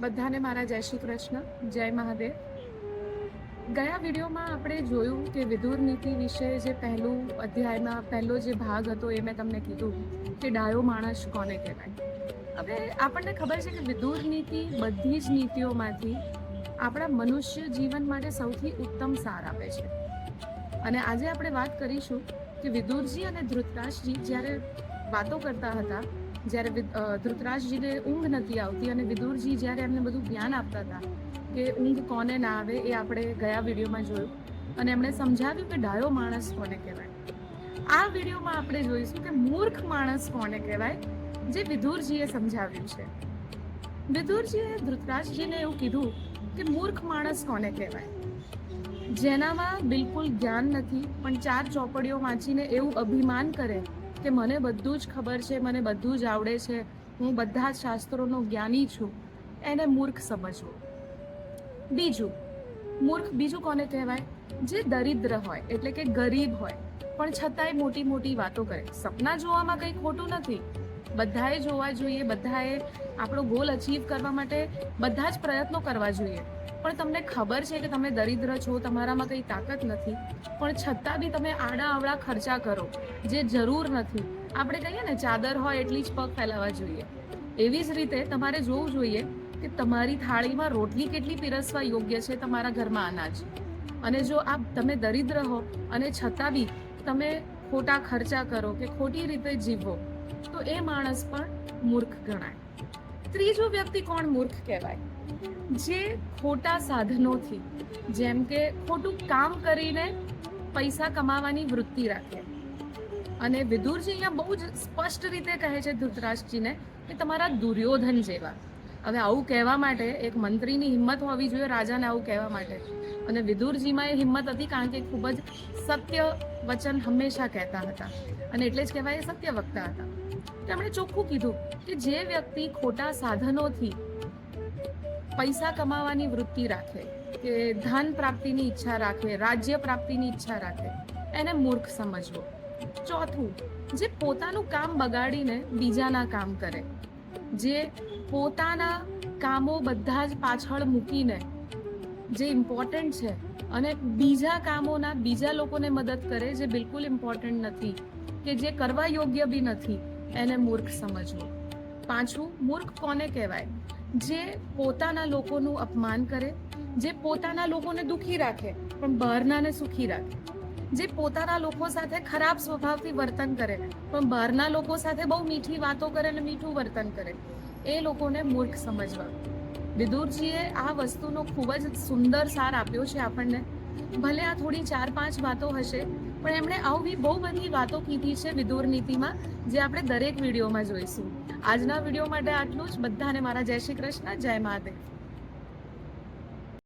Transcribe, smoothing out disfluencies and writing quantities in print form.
બધાને મારા જય શ્રી કૃષ્ણ, જય મહાદેવ. ગયા વિડીયોમાં આપણે જોયું કે વિદુર નીતિ વિશે જે પહેલું અધ્યાયમાં પહેલો જે ભાગ હતો એ મેં તમને કીધું કે ડાયો માણસ કોને કહેવાય. હવે આપણને ખબર છે કે વિદુર નીતિ બધી જ નીતિઓમાંથી આપણા મનુષ્ય જીવન માટે સૌથી ઉત્તમ સાર આપે છે. અને આજે આપણે વાત કરીશું કે વિદુરજી અને ધૃતરાષ્ટ્રજી જ્યારે વાતો કરતા હતા, જ્યારે ધૃતરાષ્ટ્રજીને ઊંઘ નથી આવતી અને વિદુરજી જ્યારે એમને બધું જ્ઞાન આપતા હતા કે ઊંઘ કોને ના આવે એ આપણે ગયા વિડીયોમાં જોયું અને એમણે સમજાવ્યું કે ડાયો માણસ કોને કહેવાય. આ વિડીયોમાં આપણે જોઈશું કે મૂર્ખ માણસ કોને કહેવાય, જે વિદુરજીએ સમજાવ્યું છે. વિદુરજીએ ધૃતરાષ્ટ્રજીને એવું કીધું કે મૂર્ખ માણસ કોને કહેવાય, જેનામાં બિલકુલ જ્ઞાન નથી પણ ચાર ચોપડીઓ વાંચીને એવું અભિમાન કરે કે મને બધું જ ખબર છે, મને બધું જ આવડે છે, હું બધા જ શાસ્ત્રોનો જ્ઞાની છું, એને મૂર્ખ સમજવો. બીજું કોને કહેવાય, જે દરિદ્ર હોય એટલે કે ગરીબ હોય પણ છતાંય મોટી મોટી વાતો કરે. સપના જોવામાં કંઈ ખોટું નથી, બધાએ જોવા જોઈએ, બધાએ આપણો ગોલ અચીવ કરવા માટે બધા જ પ્રયત્નો કરવા જોઈએ. પણ તમને ખબર છે કે તમે દરિદ્ર છો, તમારામાં કંઈ તાકાત નથી, પણ છતાં બી તમે આડા અવળા ખર્ચા કરો જે જરૂર નથી. આપણે કહીએ ને ચાદર હોય એટલી જ પગ ફેલાવવા જોઈએ. એવી જ રીતે તમારે જોવું જોઈએ કે તમારી થાળીમાં રોટલી કેટલી પીરસવા યોગ્ય છે, તમારા ઘરમાં અનાજ. અને જો આ તમે દરિદ્ર હો અને છતાં બી તમે ખોટા ખર્ચા કરો કે ખોટી રીતે જીવો તો એ માણસ પણ મૂર્ખ ગણાય. ત્રીજો વ્યક્તિ કોણ મૂર્ખ કહેવાય, જે ખોટા સાધનોથી, જેમ કે ખોટું કામ કરીને પૈસા કમાવાની વૃત્તિ રાખે. અને વિદુરજી અહીંયા બહુ જ સ્પષ્ટ રીતે કહે છે ધૃતરાષ્ટ્રજીને કે તમારા દુર્યોધન જેવા. હવે આવું કહેવા માટે એક મંત્રીની હિંમત હોવી જોઈએ, રાજાને આવું કહેવા માટે. અને વિદુરજીમાં એ હિંમત હતી કારણ કે ખૂબ જ સત્ય વચન હંમેશા કહેતા હતા અને એટલે જ કહેવાય એ સત્ય વક્તા હતા. તેમણે ચોખ્ખું કીધું કે જે વ્યક્તિ ખોટા સાધનોથી પૈસા કમાવાની વૃત્તિ રાખે, કે ધન પ્રાપ્તિની ઈચ્છા રાખે, રાજ્ય પ્રાપ્તિની ઈચ્છા રાખે, એને મૂર્ખ સમજવો. ચોથું, જે પોતાનું કામ બગાડીને બીજાના કામ કરે, જે પોતાના કામો બધા જ પાછળ મૂકીને જે ઇમ્પોર્ટન્ટ છે અને બીજા કામોના બીજા લોકોને મદદ કરે જે બિલકુલ ઇમ્પોર્ટન્ટ નથી, કે જે કરવા યોગ્ય બી નથી, એને મૂર્ખ સમજવો. પાંચમું, મૂર્ખ કોને કહેવાય, જે પોતાના લોકોનું અપમાન કરે, જે પોતાના લોકોને દુઃખી રાખે પણ બહારનાને સુખી રાખે, જે પોતાના લોકો સાથે ખરાબ સ્વભાવથી વર્તન કરે પણ બહારના લોકો સાથે બહુ મીઠી વાતો કરે અને મીઠું વર્તન કરે, એ લોકોને મૂર્ખ સમજવા. વિદુરજીએ આ વસ્તુનો ખૂબ જ સુંદર સાર આપ્યો છે આપણને. ભલે આ થોડી 4-5 વાતો હશે પણ એમણે આવી બહુ બધી વાતો કીધી છે વિદુર નીતિમાં, જે આપણે દરેક વિડીયોમાં જોઈશું. આજના વિડીયો માટે આટલું જ. બધાને મારા જય શ્રી કૃષ્ણ, જય મહાદેવ.